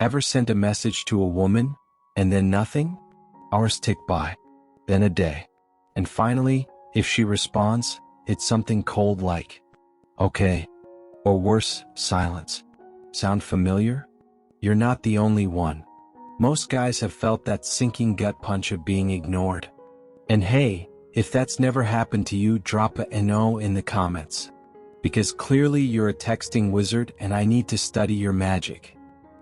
Ever sent a message to a woman, and then nothing? Hours tick by, then a day. And finally, if she responds, it's something cold like, okay. Or worse, silence. Sound familiar? You're not the only one. Most guys have felt that sinking gut punch of being ignored. And hey, if that's never happened to you, drop a NO in the comments. Because clearly you're a texting wizard and I need to study your magic.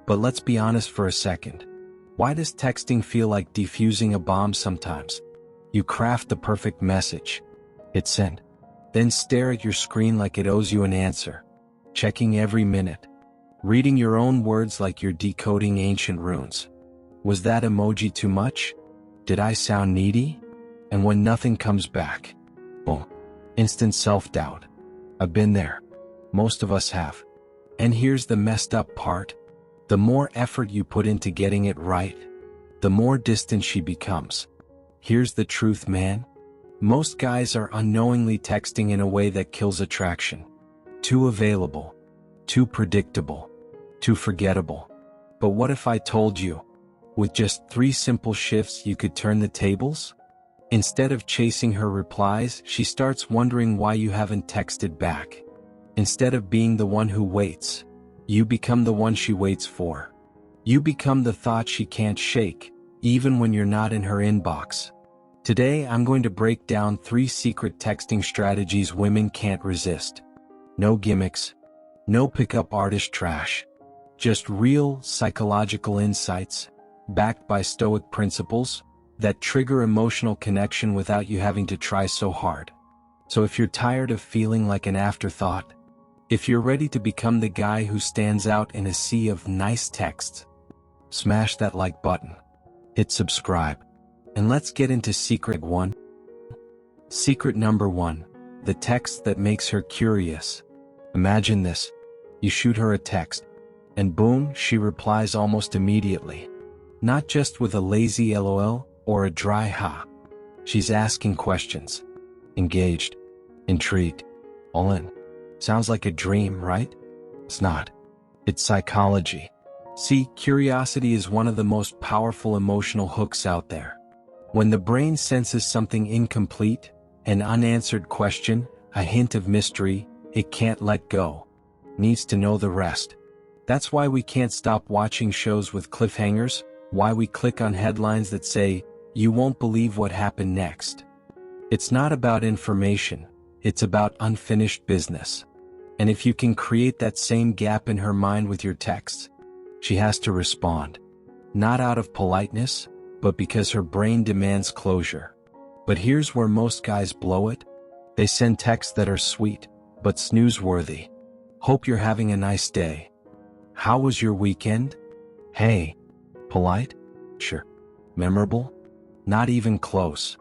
But let's be honest for a second. Why does texting feel like defusing a bomb sometimes? You craft the perfect message. Hit send. Then stare at your screen like it owes you an answer. Checking every minute. Reading your own words like you're decoding ancient runes. Was that emoji too much? Did I sound needy? And when nothing comes back, boom. Instant self-doubt. I've been there. Most of us have. And here's the messed up part. The more effort you put into getting it right, the more distant she becomes. Here's the truth, man. Most guys are unknowingly texting in a way that kills attraction. Too available. Too predictable. Too forgettable. But what if I told you, with just 3 simple shifts you could turn the tables? Instead of chasing her replies, she starts wondering why you haven't texted back. Instead of being the one who waits, you become the one she waits for. You become the thought she can't shake, even when you're not in her inbox. Today I'm going to break down 3 secret texting strategies women can't resist. No gimmicks. No pickup artist trash. Just real psychological insights, backed by Stoic principles, that trigger emotional connection without you having to try so hard. So if you're tired of feeling like an afterthought, if you're ready to become the guy who stands out in a sea of nice texts, smash that like button, hit subscribe, and let's get into secret 1. Secret number 1, the text that makes her curious. Imagine this. You shoot her a text, and boom, she replies almost immediately. Not just with a lazy LOL or a dry ha. She's asking questions. Engaged. Intrigued. All in. Sounds like a dream, right? It's not. It's psychology. See, curiosity is one of the most powerful emotional hooks out there. When the brain senses something incomplete, an unanswered question, a hint of mystery, it can't let go. Needs to know the rest. That's why we can't stop watching shows with cliffhangers, why we click on headlines that say, "You won't believe what happened next." It's not about information, it's about unfinished business. And if you can create that same gap in her mind with your texts, she has to respond. Not out of politeness, but because her brain demands closure. But here's where most guys blow it. They send texts that are sweet, but snooze-worthy. Hope you're having a nice day. How was your weekend? Hey. Polite? Sure. Memorable? Not even close.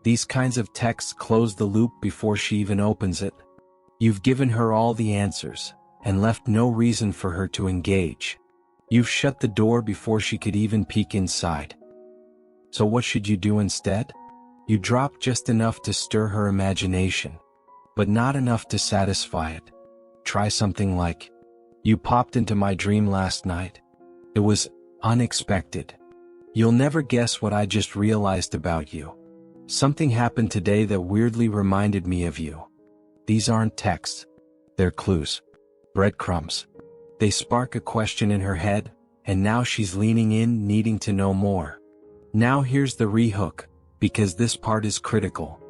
These kinds of texts close the loop before she even opens it. You've given her all the answers, and left no reason for her to engage. You've shut the door before she could even peek inside. So what should you do instead? You drop just enough to stir her imagination, but not enough to satisfy it. Try something like, "You popped into my dream last night. It was unexpected. You'll never guess what I just realized about you. Something happened today that weirdly reminded me of you." These aren't texts. They're clues. Breadcrumbs. They spark a question in her head, and now she's leaning in, needing to know more. Now here's the rehook, because this part is critical.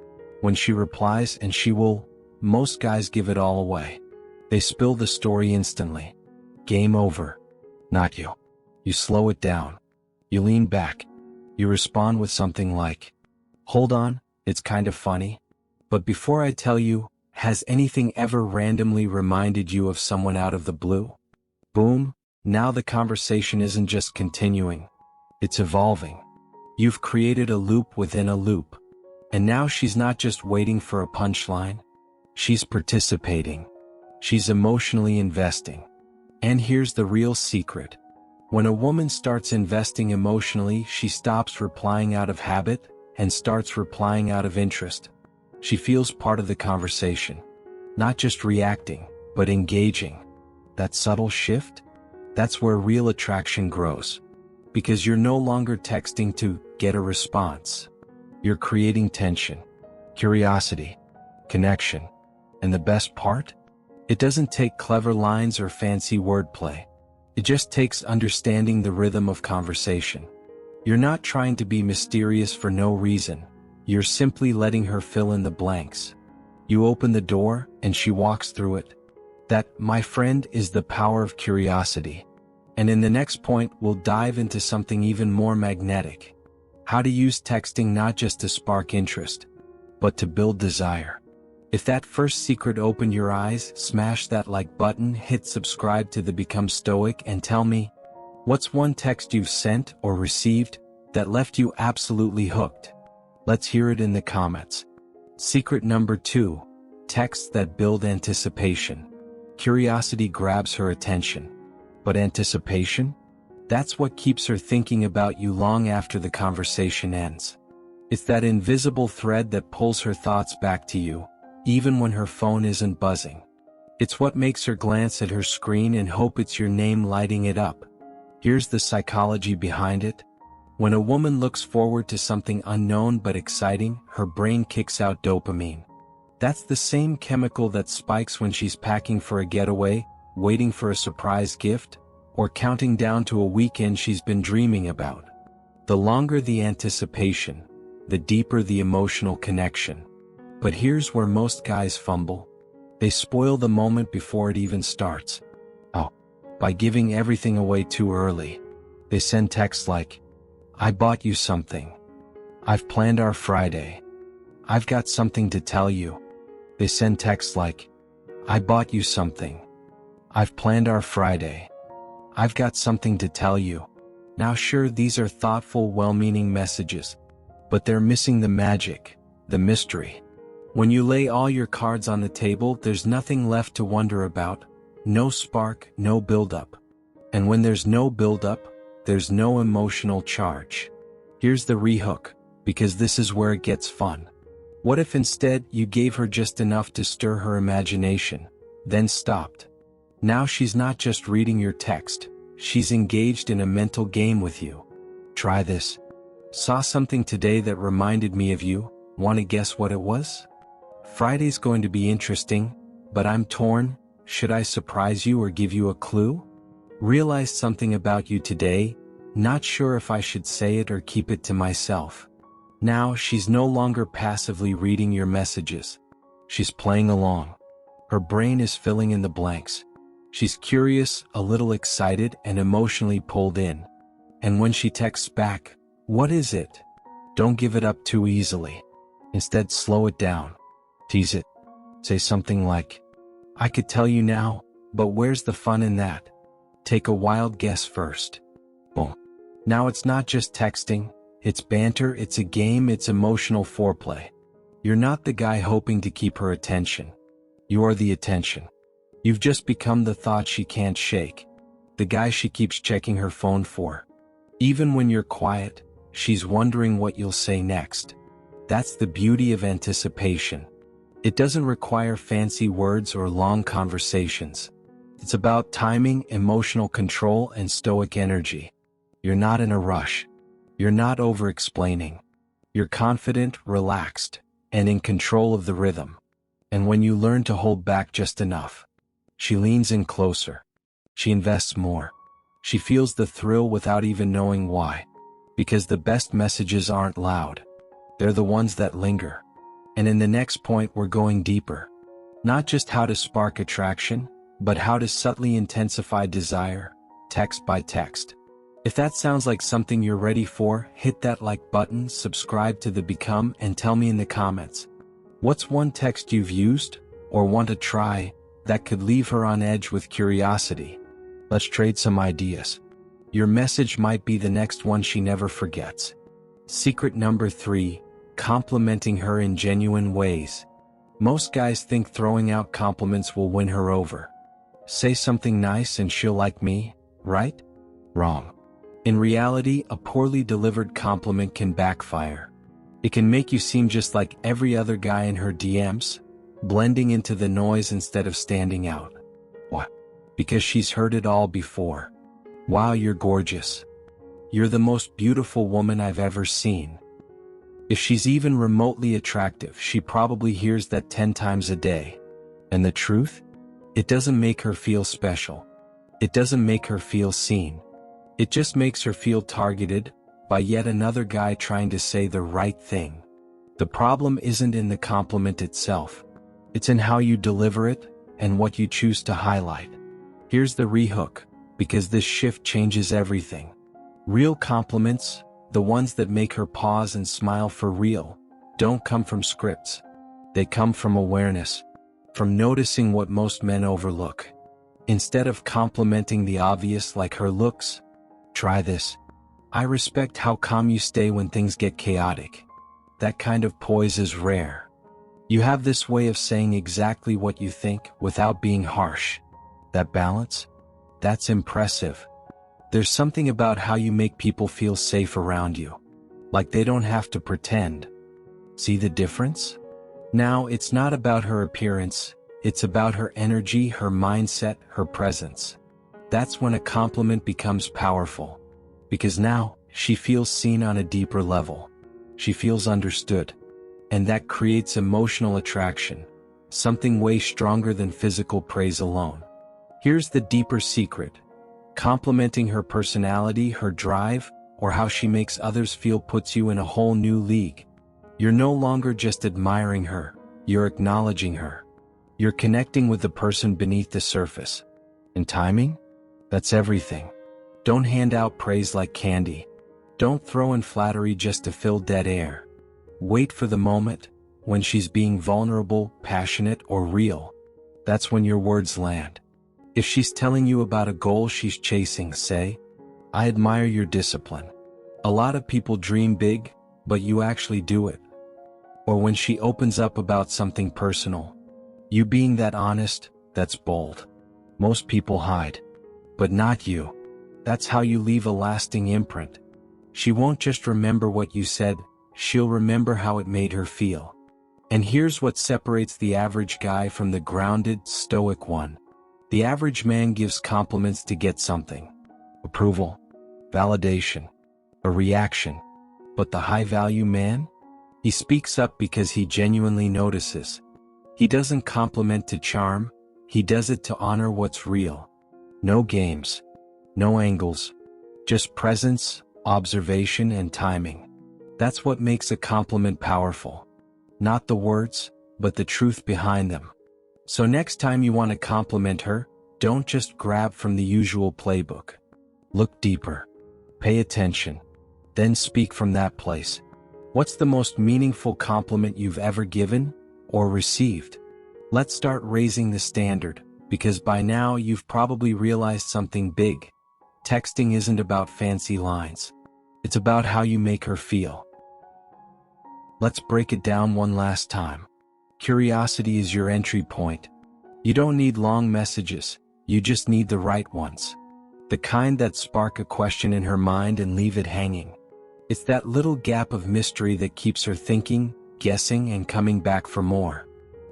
When she replies, and she will, most guys give it all away. They spill the story instantly. Game over. Not you. You slow it down. You lean back. You respond with something like, "Hold on, it's kind of funny. But before I tell you, has anything ever randomly reminded you of someone out of the blue?" Boom, now the conversation isn't just continuing. It's evolving. You've created a loop within a loop. And now she's not just waiting for a punchline. She's participating. She's emotionally investing. And here's the real secret. When a woman starts investing emotionally, she stops replying out of habit and starts replying out of interest. She feels part of the conversation. Not just reacting, but engaging. That subtle shift? That's where real attraction grows. Because you're no longer texting to get a response. You're creating tension, curiosity, connection. And the best part? It doesn't take clever lines or fancy wordplay. It just takes understanding the rhythm of conversation. You're not trying to be mysterious for no reason. You're simply letting her fill in the blanks. You open the door, and she walks through it. That, my friend, is the power of curiosity. And in the next point, we'll dive into something even more magnetic. How to use texting not just to spark interest, but to build desire. If that first secret opened your eyes, smash that like button, hit subscribe to the Become Stoic, and tell me, what's one text you've sent or received that left you absolutely hooked? Let's hear it in the comments. Secret number 2, texts that build anticipation. Curiosity grabs her attention. But anticipation? That's what keeps her thinking about you long after the conversation ends. It's that invisible thread that pulls her thoughts back to you, even when her phone isn't buzzing. It's what makes her glance at her screen and hope it's your name lighting it up. Here's the psychology behind it. When a woman looks forward to something unknown but exciting, her brain kicks out dopamine. That's the same chemical that spikes when she's packing for a getaway, waiting for a surprise gift, or counting down to a weekend she's been dreaming about. The longer the anticipation, the deeper the emotional connection. But here's where most guys fumble. They spoil the moment before it even starts. By giving everything away too early. They send texts like, I bought you something. I've planned our Friday. I've got something to tell you. They send texts like, I bought you something. I've planned our Friday. I've got something to tell you. Now sure, these are thoughtful, well-meaning messages, but they're missing the magic, the mystery. When you lay all your cards on the table, there's nothing left to wonder about. No spark, no build-up. And when there's no build-up, there's no emotional charge. Here's the rehook, because this is where it gets fun. What if instead you gave her just enough to stir her imagination, then stopped? Now she's not just reading your text, she's engaged in a mental game with you. Try this. Saw something today that reminded me of you. Want to guess what it was? Friday's going to be interesting, but I'm torn. Should I surprise you or give you a clue? Realized something about you today, not sure if I should say it or keep it to myself. Now she's no longer passively reading your messages. She's playing along. Her brain is filling in the blanks. She's curious, a little excited, and emotionally pulled in. And when she texts back, what is it? Don't give it up too easily. Instead, slow it down. Tease it. Say something like, I could tell you now, but where's the fun in that? Take a wild guess first. Boom. Now it's not just texting, it's banter, it's a game, it's emotional foreplay. You're not the guy hoping to keep her attention. You're the attention. You've just become the thought she can't shake. The guy she keeps checking her phone for. Even when you're quiet, she's wondering what you'll say next. That's the beauty of anticipation. It doesn't require fancy words or long conversations. It's about timing, emotional control, and stoic energy. You're not in a rush. You're not over-explaining. You're confident, relaxed, and in control of the rhythm. And when you learn to hold back just enough, she leans in closer. She invests more. She feels the thrill without even knowing why. Because the best messages aren't loud. They're the ones that linger. And in the next point, we're going deeper. Not just how to spark attraction, but how to subtly intensify desire, text by text. If that sounds like something you're ready for, hit that like button, subscribe to the Become, and tell me in the comments. What's one text you've used, or want to try, that could leave her on edge with curiosity? Let's trade some ideas. Your message might be the next one she never forgets. Secret number 3, complimenting her in genuine ways. Most guys think throwing out compliments will win her over. Say something nice and she'll like me, right? Wrong. In reality, a poorly delivered compliment can backfire. It can make you seem just like every other guy in her DMs, blending into the noise instead of standing out. What? Because she's heard it all before. Wow, you're gorgeous. You're the most beautiful woman I've ever seen. If she's even remotely attractive, she probably hears that 10 times a day. And the truth? It doesn't make her feel special. It doesn't make her feel seen. It just makes her feel targeted by yet another guy trying to say the right thing. The problem isn't in the compliment itself. It's in how you deliver it and what you choose to highlight. Here's the rehook, because this shift changes everything. Real compliments, the ones that make her pause and smile for real, don't come from scripts. They come from awareness, from noticing what most men overlook. Instead of complimenting the obvious like her looks, try this. I respect how calm you stay when things get chaotic. That kind of poise is rare. You have this way of saying exactly what you think without being harsh. That balance? That's impressive. There's something about how you make people feel safe around you. Like they don't have to pretend. See the difference? Now, it's not about her appearance, it's about her energy, her mindset, her presence. That's when a compliment becomes powerful. Because now, she feels seen on a deeper level. She feels understood. And that creates emotional attraction, something way stronger than physical praise alone. Here's the deeper secret. Complimenting her personality, her drive, or how she makes others feel puts you in a whole new league. You're no longer just admiring her, you're acknowledging her. You're connecting with the person beneath the surface. And timing? That's everything. Don't hand out praise like candy. Don't throw in flattery just to fill dead air. Wait for the moment, when she's being vulnerable, passionate, or real. That's when your words land. If she's telling you about a goal she's chasing, say, I admire your discipline. A lot of people dream big, but you actually do it. Or when she opens up about something personal, you being that honest, that's bold. Most people hide. But not you. That's how you leave a lasting imprint. She won't just remember what you said, she'll remember how it made her feel. And here's what separates the average guy from the grounded, stoic one. The average man gives compliments to get something. Approval, validation, a reaction. But the high-value man? He speaks up because he genuinely notices. He doesn't compliment to charm, he does it to honor what's real. No games, no angles, just presence, observation, and timing. That's what makes a compliment powerful. Not the words, but the truth behind them. So next time you want to compliment her, don't just grab from the usual playbook. Look deeper. Pay attention. Then speak from that place. What's the most meaningful compliment you've ever given or received? Let's start raising the standard, because by now you've probably realized something big. Texting isn't about fancy lines. It's about how you make her feel. Let's break it down one last time. Curiosity is your entry point. You don't need long messages, you just need the right ones. The kind that spark a question in her mind and leave it hanging. It's that little gap of mystery that keeps her thinking, guessing, and coming back for more.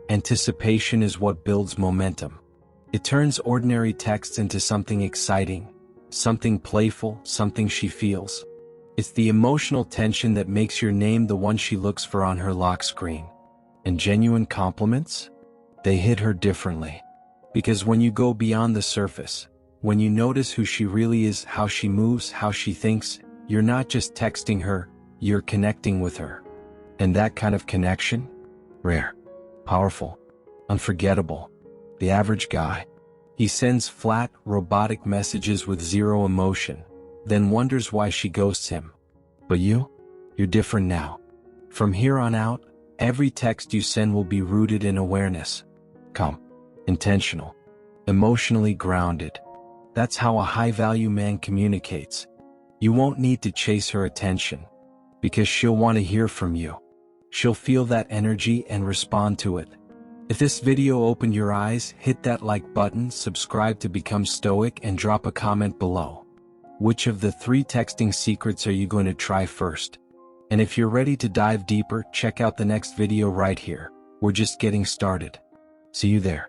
Anticipation is what builds momentum. It turns ordinary texts into something exciting, something playful, something she feels. It's the emotional tension that makes your name the one she looks for on her lock screen. And genuine compliments? They hit her differently. Because when you go beyond the surface, when you notice who she really is, how she moves, how she thinks, you're not just texting her, you're connecting with her. And that kind of connection? Rare. Powerful. Unforgettable. The average guy. He sends flat, robotic messages with zero emotion, then wonders why she ghosts him. But you're different now. From here on out, every text you send will be rooted in awareness. Calm. Intentional. Emotionally grounded. That's how a high-value man communicates. You won't need to chase her attention, because she'll want to hear from you. She'll feel that energy and respond to it. If this video opened your eyes, hit that like button, subscribe to become Stoic, and drop a comment below. Which of the 3 texting secrets are you going to try first? And if you're ready to dive deeper, check out the next video right here. We're just getting started. See you there.